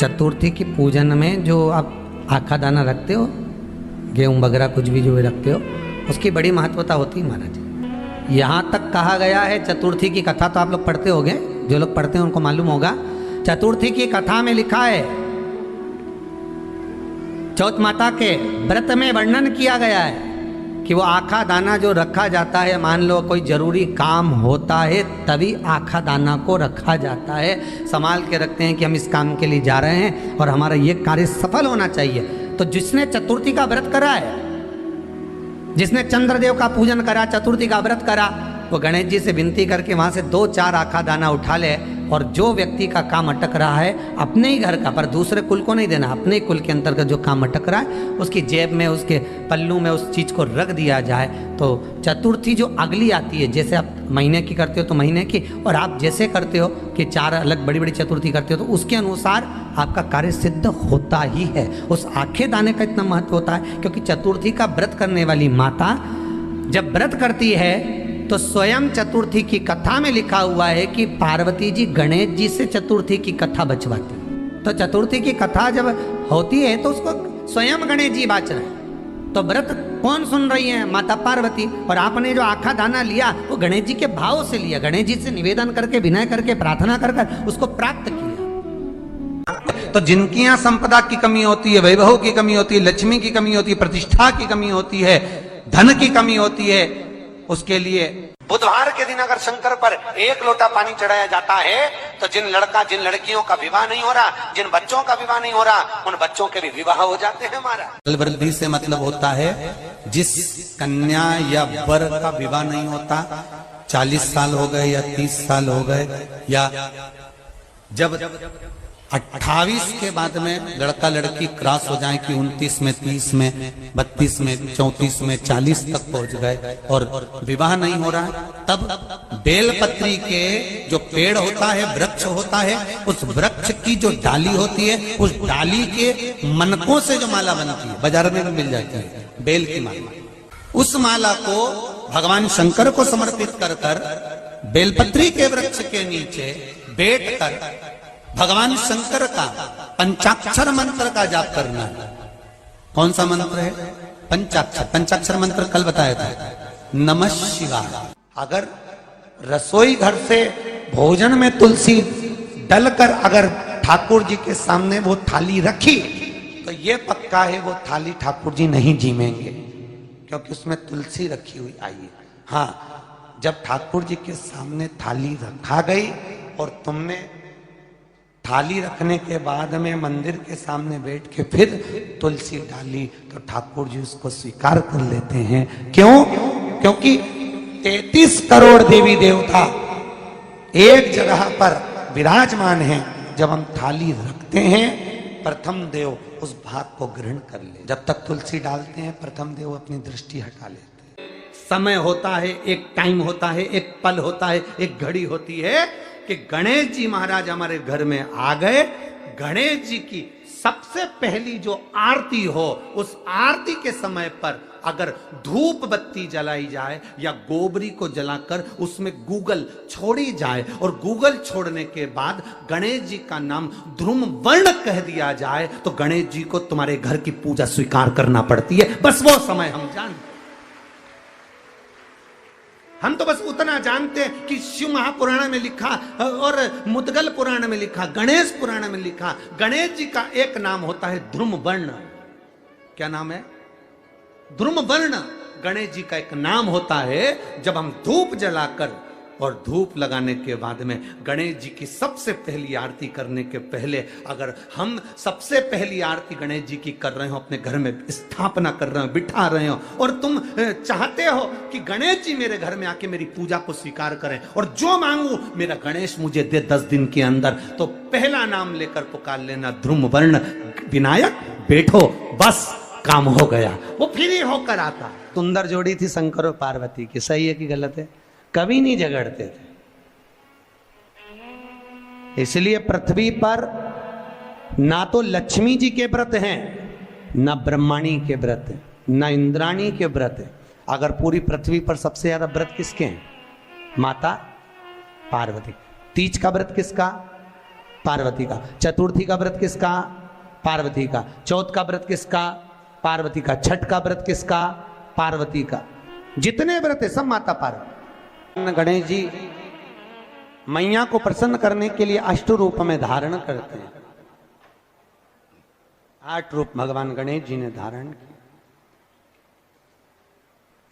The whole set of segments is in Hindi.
चतुर्थी की पूजन में जो आप आखा दाना रखते हो, गेहूँ वगैरह कुछ भी जो भी रखते हो, उसकी बड़ी महत्वता होती है महाराज। यहाँ तक कहा गया है, चतुर्थी की कथा तो आप लोग पढ़ते होंगे, जो लोग पढ़ते हैं उनको मालूम होगा। चतुर्थी की कथा में लिखा है, चौथ माता के व्रत में वर्णन किया गया है कि वो आखा दाना जो रखा जाता है, मान लो कोई जरूरी काम होता है तभी आखा दाना को रखा जाता है, संभाल के रखते हैं कि हम इस काम के लिए जा रहे हैं और हमारा ये कार्य सफल होना चाहिए। तो जिसने चतुर्थी का व्रत करा है, जिसने चंद्रदेव का पूजन करा, चतुर्थी का व्रत करा, वो गणेश जी से विनती करके वहां से 2-4 आखा दाना उठा ले, और जो व्यक्ति का काम अटक रहा है अपने ही घर का, पर दूसरे कुल को नहीं देना, अपने ही कुल के अंतर्गत जो काम अटक रहा है उसकी जेब में, उसके पल्लू में उस चीज़ को रख दिया जाए। तो चतुर्थी जो अगली आती है, जैसे आप महीने की करते हो तो महीने की, और आप जैसे करते हो कि 4 अलग बड़ी बड़ी चतुर्थी करते हो तो उसके अनुसार आपका कार्य सिद्ध होता ही है। उस आखे दाने का इतना महत्व होता है क्योंकि चतुर्थी का व्रत करने वाली माता जब व्रत करती है तो स्वयं चतुर्थी की कथा में लिखा हुआ है कि पार्वती जी गणेश जी से चतुर्थी की कथा बचवाती। तो चतुर्थी की कथा जब होती है तो उसको स्वयं गणेश जी बाच रहे हैं। तो व्रत कौन सुन रही है? माता पार्वती। और आपने जो आखा दाना लिया वो गणेश जी के भाव से लिया, गणेश जी से निवेदन करके, विनय करके, प्रार्थना कर उसको प्राप्त किया। तो जिनकी यहाँ संपदा की कमी होती है, वैभव की कमी होती है, लक्ष्मी की कमी होती है, प्रतिष्ठा की कमी होती है, धन की कमी होती है, उसके लिए बुधवार के दिन अगर शंकर पर 1 लोटा पानी चढ़ाया जाता है तो जिन लड़कियों का विवाह नहीं हो रहा, जिन बच्चों का विवाह नहीं हो रहा, उन बच्चों के भी विवाह हो जाते हैं। हमारा वृद्धि से मतलब होता है जिस कन्या या वर का विवाह नहीं होता, 40 साल हो गए या 30 साल हो गए, या जब 28 के बाद में लड़का लड़की क्रॉस हो जाए कि 29 में, 30 में, 32 में, 34 में, 40 तक पहुंच गए और विवाह नहीं हो रहा है, तब बेलपत्री के जो पेड़ होता है, वृक्ष होता है, उस वृक्ष की जो डाली होती है, उस डाली के मनकों से जो माला बनती है, बाजार में भी मिल जाती है बेल की माला, उस माला को भगवान शंकर को समर्पित कर कर बेलपत्री के वृक्ष के नीचे बैठ कर भगवान शंकर का पंचाक्षर मंत्र का जाप करना है। कौन सा मंत्र है? पंचाक्षर। पंचाक्षर मंत्र कल बताया था, नमः शिवाय। अगर रसोई घर से भोजन में तुलसी डलकर अगर ठाकुर जी के सामने वो थाली रखी तो ये पक्का है वो थाली ठाकुर जी नहीं जीमेंगे, क्योंकि उसमें तुलसी रखी हुई आई है। हाँ, जब ठाकुर जी के सामने थाली रखा गई और तुमने थाली रखने के बाद में मंदिर के सामने बैठ के फिर तुलसी डाली तो ठाकुर जी उसको स्वीकार कर लेते हैं। क्यों? क्योंकि 33 करोड़ देवी देवता एक जगह पर विराजमान हैं। जब हम थाली रखते हैं, प्रथम देव उस भाग को ग्रहण कर ले। जब तक तुलसी डालते हैं, प्रथम देव अपनी दृष्टि हटा लेते हैं। समय होता है, एक टाइम होता है, एक पल होता है, एक घड़ी होती है कि गणेश जी महाराज हमारे घर में आ गए। गणेश जी की सबसे पहली जो आरती हो, उस आरती के समय पर अगर धूप बत्ती जलाई जाए या गोबरी को जलाकर उसमें गूगल छोड़ी जाए और गूगल छोड़ने के बाद गणेश जी का नाम ध्रुम वर्ण कह दिया जाए तो गणेश जी को तुम्हारे घर की पूजा स्वीकार करना पड़ती है। बस वो समय हम जानते, हम तो बस उतना जानते हैं कि शिव महापुराण में लिखा और मुद्गल पुराण में लिखा, गणेश पुराण में लिखा, गणेश जी का एक नाम होता है ध्रुम वर्ण। क्या नाम है? ध्रुम वर्ण गणेश जी का एक नाम होता है। जब हम धूप जलाकर और धूप लगाने के बाद में गणेश जी की सबसे पहली आरती करने के पहले अगर हम सबसे पहली आरती गणेश जी की कर रहे हो, अपने घर में स्थापना कर रहे हो, बिठा रहे हो, और तुम चाहते हो कि गणेश जी मेरे घर में आके मेरी पूजा को स्वीकार करें और जो मांगू मेरा गणेश मुझे दे 10 दिन के अंदर, तो पहला नाम लेकर पुकार लेना ध्रुम वर्ण विनायक, बैठो, बस काम हो गया। वो फिर ही होकर आता। सुंदर जोड़ी थी शंकर और पार्वती की, सही है कि गलत है? कभी नहीं झगड़ते थे। इसलिए पृथ्वी पर ना तो लक्ष्मी जी के व्रत हैं, ना ब्रह्माणी के व्रत हैं, ना इंद्राणी के व्रत हैं। अगर पूरी पृथ्वी पर सबसे ज्यादा व्रत किसके हैं? माता पार्वती। तीज का व्रत किसका? पार्वती का। चतुर्थी का व्रत किसका? पार्वती का। चौथ का व्रत किसका? पार्वती का। छठ का व्रत किसका? पार्वती का। जितने व्रत है सब माता पार्वती। गणेश जी मैया को प्रसन्न करने के लिए अष्ट रूप में धारण करते हैं। 8 रूप भगवान गणेश जी ने धारण किए।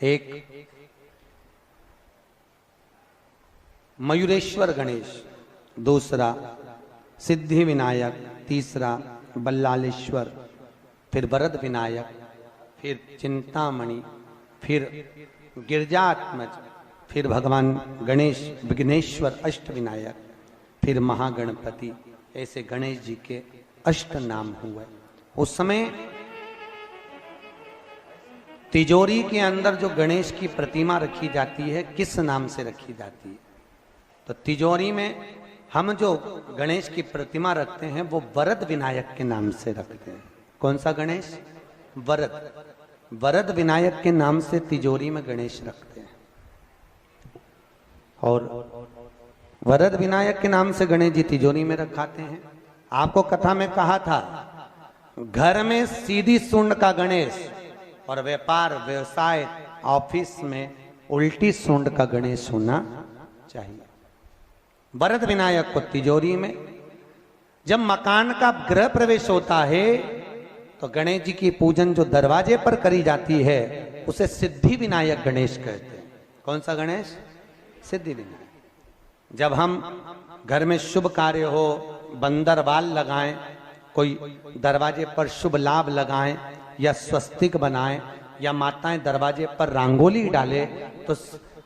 एक मयूरेश्वर गणेश, दूसरा सिद्धि विनायक, तीसरा बल्लालेश्वर, फिर वरद विनायक, फिर चिंतामणि, फिर गिरजात्मज, फिर भगवान गणेश विघ्नेश्वर अष्ट विनायक, फिर महागणपति। ऐसे गणेश जी के अष्ट नाम हुए। उस समय तिजोरी के अंदर जो गणेश की प्रतिमा रखी जाती है किस नाम से रखी जाती है? तो तिजोरी में हम जो गणेश की प्रतिमा रखते हैं वो वरद विनायक के नाम से रखते हैं। कौन सा गणेश? वरद। वरद विनायक के नाम से तिजोरी में गणेश रखते हैं। और वरद विनायक के नाम से गणेश जी तिजोरी में रखाते हैं। आपको कथा में कहा था घर में सीधी सूंड का गणेश और व्यापार व्यवसाय ऑफिस में उल्टी सूंड का गणेश होना चाहिए। वरद विनायक को तिजोरी में। जब मकान का गृह प्रवेश होता है तो गणेश जी की पूजन जो दरवाजे पर करी जाती है उसे सिद्धि विनायक गणेश कहते हैं। कौन सा गणेश? सिद्धि विनायक। जब हम घर में शुभ कार्य हो, बंदर बाल लगाएं, कोई दरवाजे पर शुभ लाभ लगाएं या स्वस्तिक बनाएं या माताएं दरवाजे पर रंगोली डाले तो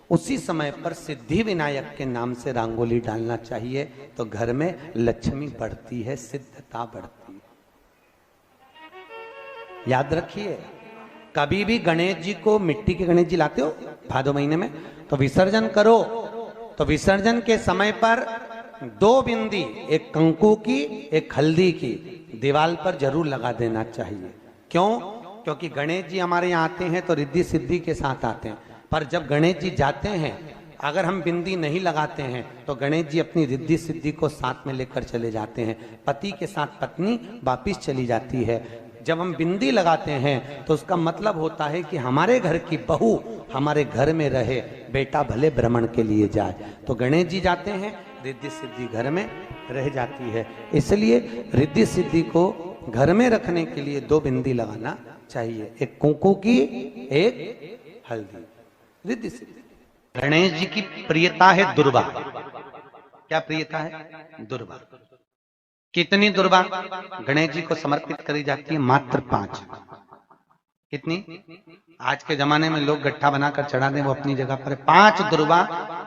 उसी समय पर सिद्धि विनायक के नाम से रंगोली डालना चाहिए। तो घर में लक्ष्मी बढ़ती है, सिद्धता बढ़ती है। याद रखिए, कभी भी गणेश जी को, मिट्टी के गणेश जी लाते हो भादो महीने में, तो विसर्जन करो तो विसर्जन के समय पर 2 बिंदी, एक कंकु की एक हल्दी की, दीवार पर जरूर लगा देना चाहिए। क्यों? क्योंकि गणेश जी हमारे यहाँ आते हैं तो रिद्धि सिद्धि के साथ आते हैं, पर जब गणेश जी जाते हैं अगर हम बिंदी नहीं लगाते हैं तो गणेश जी अपनी रिद्धि सिद्धि को साथ में लेकर चले जाते हैं। पति के साथ पत्नी वापिस चली जाती है। जब हम बिंदी लगाते हैं तो उसका मतलब होता है कि हमारे घर की बहू हमारे घर में रहे, बेटा भले भ्रमण के लिए जाए। तो गणेश जी जाते हैं, रिद्धि सिद्धि घर में रह जाती है। इसलिए रिद्धि सिद्धि को घर में रखने के लिए 2 बिंदी लगाना चाहिए, एक कुंकू की एक हल्दी। रिद्धि सिद्धि। गणेश जी की प्रियता है दुर्वा। क्या प्रियता है? दुर्वा। कितनी दुर्वा गणेश जी को समर्पित करी जाती है? मात्र 5। कितनी? आज के जमाने में लोग गट्ठा बनाकर चढ़ा दें, वो अपनी जगह पर 5 दुर्वा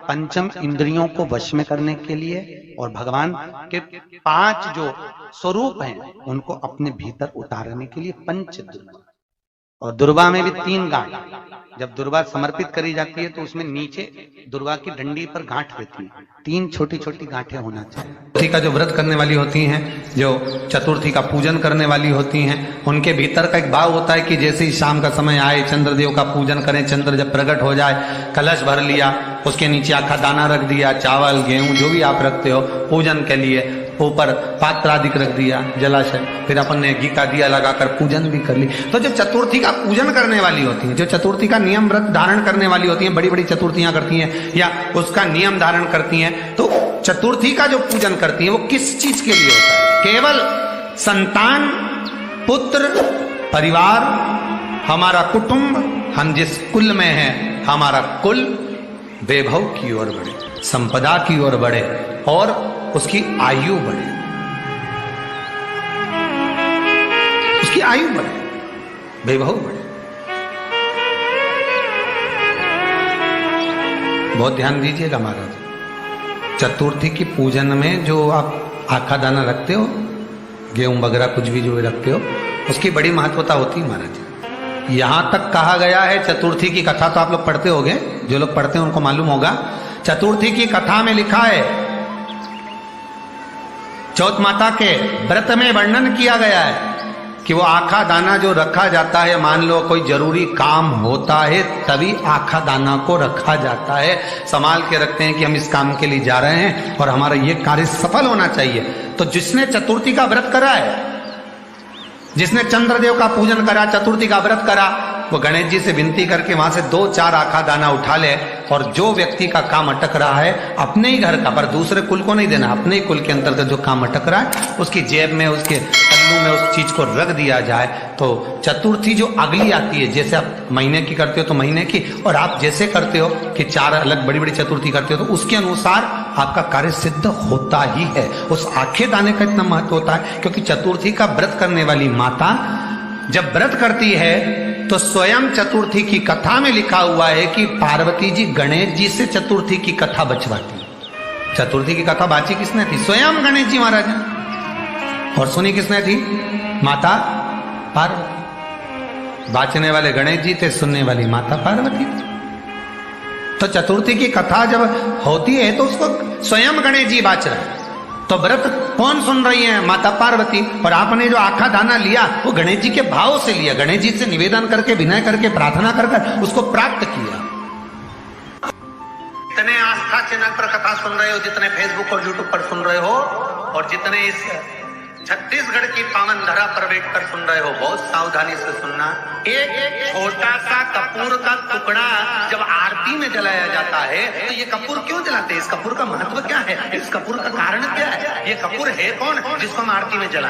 पंचम इंद्रियों को वश में करने के लिए और भगवान के 5 जो स्वरूप हैं उनको अपने भीतर उतारने के लिए 5 दुर्वा। और दुर्वा में भी 3 गांठ। जब दुर्वा समर्पित करी जाती है तो उसमें नीचे दुर्वा की डंडी पर गांठ रहती है, 3 छोटी छोटी गांठें होना चाहिए। चतुर्थी का जो व्रत करने वाली होती हैं, जो चतुर्थी का पूजन करने वाली होती हैं, उनके भीतर का एक भाव होता है कि जैसे ही शाम का समय आए चंद्रदेव का पूजन करें। चंद्र जब प्रकट हो जाए, कलश भर लिया, उसके नीचे आखा दाना रख दिया, चावल गेहूं जो भी आप रखते हो पूजन के लिए, ऊपर पात्र आदि रख दिया, जलाशय, फिर अपन ने घी का दिया लगाकर पूजन भी कर ली। तो जो चतुर्थी का पूजन करने वाली होती है, जो चतुर्थी का नियम व्रत धारण करने वाली होती हैं, बड़ी बड़ी चतुर्थियां करती हैं या उसका नियम धारण करती हैं, तो चतुर्थी का जो पूजन करती है वो किस चीज के लिए होता है? केवल संतान, पुत्र, परिवार, हमारा कुटुंब, हम जिस कुल में हैं, हमारा कुल वैभव की ओर बढ़े, संपदा की ओर बढ़े और उसकी आयु बढ़े, उसकी आयु बढ़े, वैभव बढ़े। बहुत ध्यान दीजिएगा महाराज। चतुर्थी की पूजन में जो आप आखा दाना रखते हो, गेहूं वगैरह कुछ भी जो रखते हो, उसकी बड़ी महत्वता होती है महाराज। यहां तक कहा गया है, चतुर्थी की कथा तो आप लोग पढ़ते होंगे, जो लोग पढ़ते हैं उनको मालूम होगा। चतुर्थी की कथा में लिखा है, चौथ माता के व्रत में वर्णन किया गया है कि वो आखा दाना जो रखा जाता है, मान लो कोई जरूरी काम होता है तभी आखा दाना को रखा जाता है, संभाल के रखते हैं कि हम इस काम के लिए जा रहे हैं और हमारा ये कार्य सफल होना चाहिए। तो जिसने चतुर्थी का व्रत करा है, जिसने चंद्रदेव का पूजन करा, चतुर्थी का व्रत करा, वो गणेश जी से विनती करके वहां से 2-4 आखा दाना उठा ले और जो व्यक्ति का काम अटक रहा है अपने ही घर का, पर दूसरे कुल को नहीं देना, अपने ही कुल के अंतर्गत जो काम अटक रहा है उसकी जेब में, उसके पल्लू में उस चीज को रख दिया जाए। तो चतुर्थी जो अगली आती है, जैसे आप महीने की करते हो तो महीने की, और आप जैसे करते हो कि 4 अलग बड़ी बड़ी चतुर्थी करते हो तो उसके अनुसार आपका कार्य सिद्ध होता ही है। उस आखे दाने का इतना महत्व होता है क्योंकि चतुर्थी का व्रत करने वाली माता जब व्रत करती है तो स्वयं चतुर्थी की कथा में लिखा हुआ है कि पार्वती जी गणेश जी से चतुर्थी की कथा बचवाती। चतुर्थी की कथा बाची किसने थी? स्वयं गणेश जी महाराज ने। और सुनी किसने थी? माता पार्वती। बाचने वाले गणेश जी थे, सुनने वाली माता पार्वती थी। तो चतुर्थी की कथा जब होती है तो उसको स्वयं गणेश जी बाच रहे हैं। तो व्रत कौन सुन रही है? माता पार्वती। और आपने जो आखा दाना लिया वो गणेश जी के भाव से लिया, गणेश जी से निवेदन करके, विनय करके, प्रार्थना कर उसको प्राप्त किया। जितने आस्था चैनल पर कथा सुन रहे हो, जितने फेसबुक और यूट्यूब पर सुन रहे हो, और जितने इस छत्तीसगढ़ की पावन धरा पर बैठकर सुन रहे हो, बहुत सावधानी से सुनना। एक छोटा सा कपूर का टुकड़ा जब आरती में जलाया जाता है तो ये कपूर क्यों जलाते हैं? इस कपूर का महत्व क्या है? इस कपूर का कारण क्या है? ये कपूर है कौन जिसको हम आरती में जला?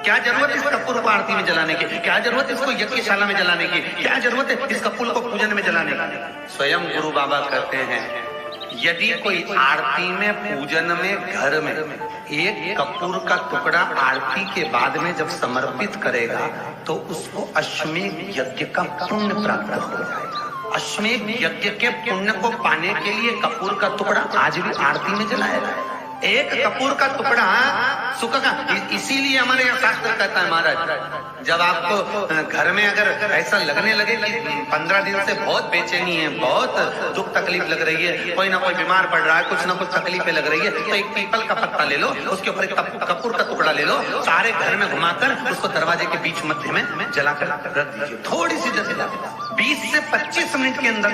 क्या जरूरत इस कपूर को आरती में जलाने की? क्या जरूरत इसको यज्ञशाला में जलाने की? क्या जरूरत है इस कपूर को पूजन में जलाने की? स्वयं गुरु बाबा कहते हैं यदि कोई आरती में, पूजन में, घर में एक कपूर का टुकड़ा आरती के बाद में जब समर्पित करेगा तो उसको अश्वमेध यज्ञ का पुण्य प्राप्त हो जाएगा। अश्वमेध यज्ञ के पुण्य को पाने के लिए कपूर का टुकड़ा आज भी आरती में जलाया जाए। एक कपूर का टुकड़ा सुख का, इसीलिए हमारे यहाँ शास्त्र कहता है महाराज, जब आपको घर में अगर ऐसा लगने लगे कि 15 दिन से बहुत बेचैनी है, बहुत दुख तकलीफ लग रही है, कोई ना कोई बीमार पड़ रहा है, कुछ ना कुछ तकलीफें लग रही है, तो एक पीपल का पत्ता ले लो, उसके ऊपर एक कपूर का टुकड़ा ले लो, सारे घर में घुमाकर उसको दरवाजे के बीच मध्य में जलाकर रख दीजिए। थोड़ी सी जला 20 से 25 मिनट के अंदर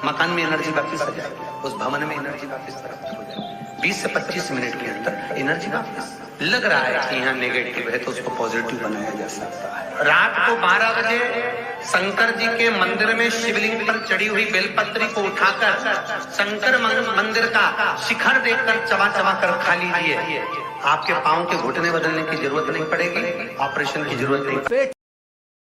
मकान में एनर्जी वापिस आ जाएगी, उस भवन में एनर्जी वापिस आ जाएगी। 20 से 25 मिनट के अंदर एनर्जी वापस। लग रहा है कि यहाँ नेगेटिव है तो उसको पॉजिटिव बनाया जा सकता है। रात को 12 बजे शंकर जी के मंदिर में शिवलिंग पर चढ़ी हुई बेलपत्री को उठाकर शंकर मंदिर का शिखर देखकर चबा चबा कर खा लीजिए। आपके पांव के घुटने बदलने की जरूरत नहीं पड़ेगी, ऑपरेशन की जरूरत नहीं।